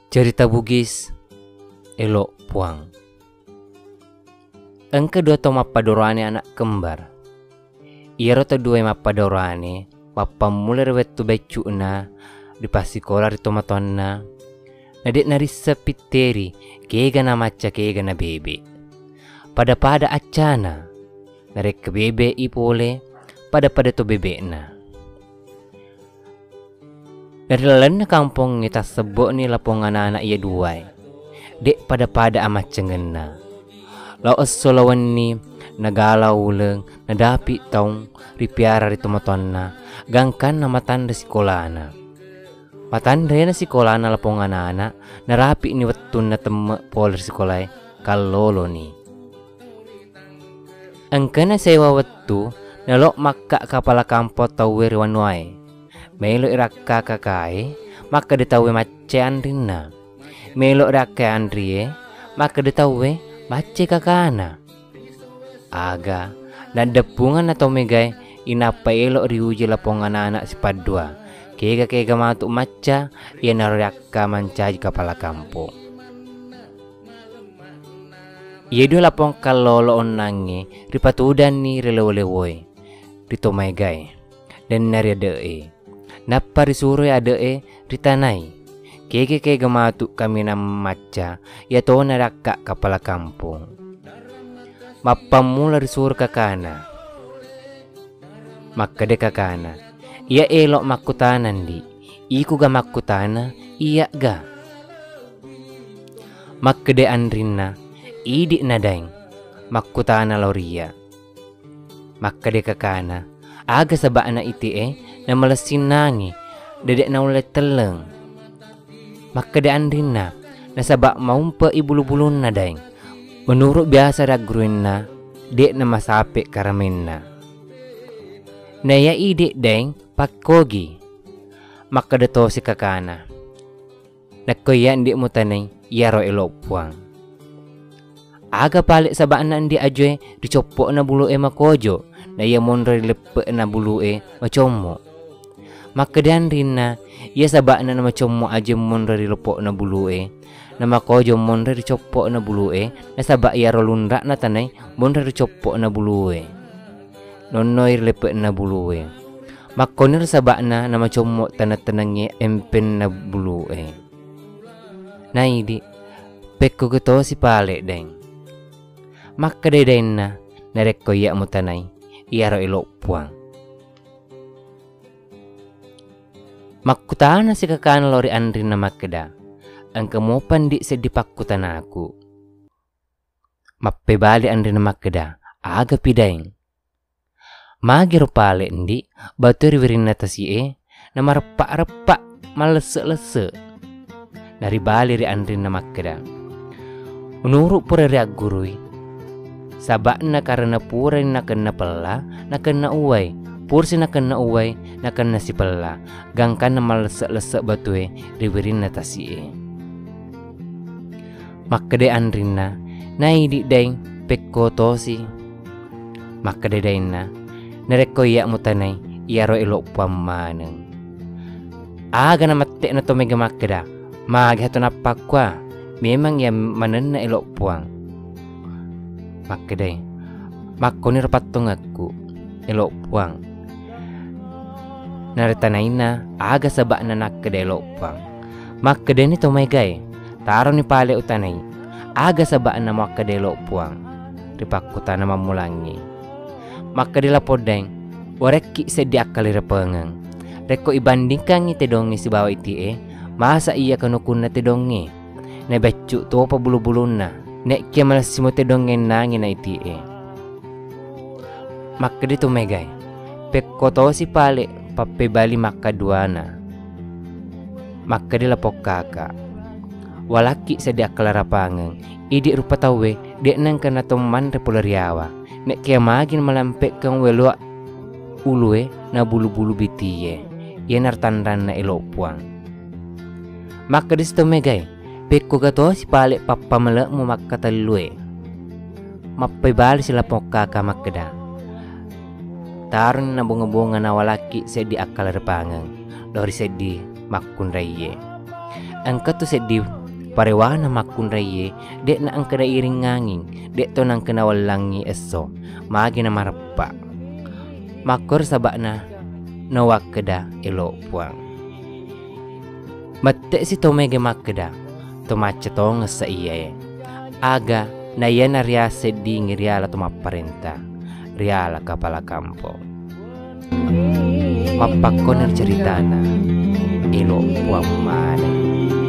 Cerita Bugis Elok Puang. Ang kedua to mappadorane anak kembar. Iero to dua mappadorane papa mulai wetu becu na di pasikola di tomatonna. Nadik narissa piteri kega na maca kega na bebe. Pada acana narek ke bebe ipole pada to bebe na. Dari lalan na kampung ngita sebok ni lapong anak-anak iya duai. Dek pada amat cengena. Lau esolawan ni nagalau uleng nadapi taung ripiara di tomatonna gangkan na matanda sekolahna. Matanda na sekolahna lapong anak-anak narapi ni wetun na temek poler sekolah kalolo ni. Angkana sewa wetu nalok makka kapala kampot tawir wanwai. Melo irakka kakai maka ditawe mace andrina. Melo irakka andrie maka ditawe mace kakana. Aga dan depungan atau megai inapa elok riuji lapong anak-anak si padua. Kega matuk maca ia narakka mancaji kapala kampung. Ia dua lapong kalolo onange ripatudan ni relewolewoi ritomegai dan nariadee. Napa risuro ade ritanai. Kege matuk kami nam maca ya to narakka kapala kampung. Mapamula risuro kakana. Makade kakana. Ia elok makutanan di. Iku ga makutana iya ga. Makade andrina idik nadaing makutana loria. Makade kakana aga sabana iti na malasin nangi dedek na ulit teleng. Makade andrina nasabak maumpa ibulu-bulun na daing. Menurut biasa ragruin na dek na masapik karamin na. Naya idek daing pakogi. Makade to si kakana. Nakoyan di mutanay yaro elok puang. Aga palik sabak na di ajoy dicopok na bulu makojo na iya mondre lepe na bulu macomo. Makadian rinna ia sabak na macomo aja mondre lepok na bulu na makojo mondre dicopok na bulu na sabak ia rolundrak na tanay mondre dicopok na bulu nonnoir lepe na bulu makonir sabak na macomo tanat-tanangnya empen na bulu na idi pekko geto si palik deng. Makadeden na narek ko iya mutanay iaro elok puang. Makutana si kakana lori andri na makeda. Ang kamopan di sedipakutan aku. Mappe bali andri na makeda. Aga pidaing. Magiro pale ndi batu riwirin na tasi na marepak-repak malese-lese. Dari bali ri andri na makeda. Menurut pura riak gurui. Sabak na karena pura na kena pela na kena uway. Pursi na kena uway na kena si pela. Gangkan na malesek-lesek batue riwirin na tasi Makade andrina na idik daing pekko tosi. Makade daing na nareko iyak mutanay iaro elok pamaneng. Aga na matek na tomega makeda. Maghato na pakwa. Memang ya manen na elok puang. Makade makonir patong aku elok puang. Naritanay na aga sabak na nakade elok puang. Makade ni tomegai taro ni pale utanay aga sabak na makade elok puang. Ripakuta na mamulangi. Makade lapodeng wareki sedi akali repengang. Reko ibandingkan ite dongi si bawa iti masa iya kanukun na te dongi. Na becu to pa bulu-bulun na. Nek kia malas simote dongen nangi na iti Makade to megay. Pekko to si pale pape bali makaduana. Makade lapok kakak. Walaki sa di akalarapangang. Idi rupa tawe dek nang kana toman repolariawa. Nek kia magin malampek kang welua ulue na bulu-bulu bitiye. Ia nartandan na elok puang. Makade to megay. Pekko gato si palik papa melek mu makatalue. Mapai bali sila kakak makeda. Tarun na bunga-bunga na walaki sedi akal repangang. Lori sedi makun raye. Angkat tu sedi parewana makun raye dek na ang kadairing nganging dek to nang kenawalangi eso magi na marapa makor sabak na nawak keda elo puang matte si tomege makeda tomace tong sa iya aga na yan na ria seding riala tumaparenta riala kapala kampo mapakon ang ceritana elo puang manay.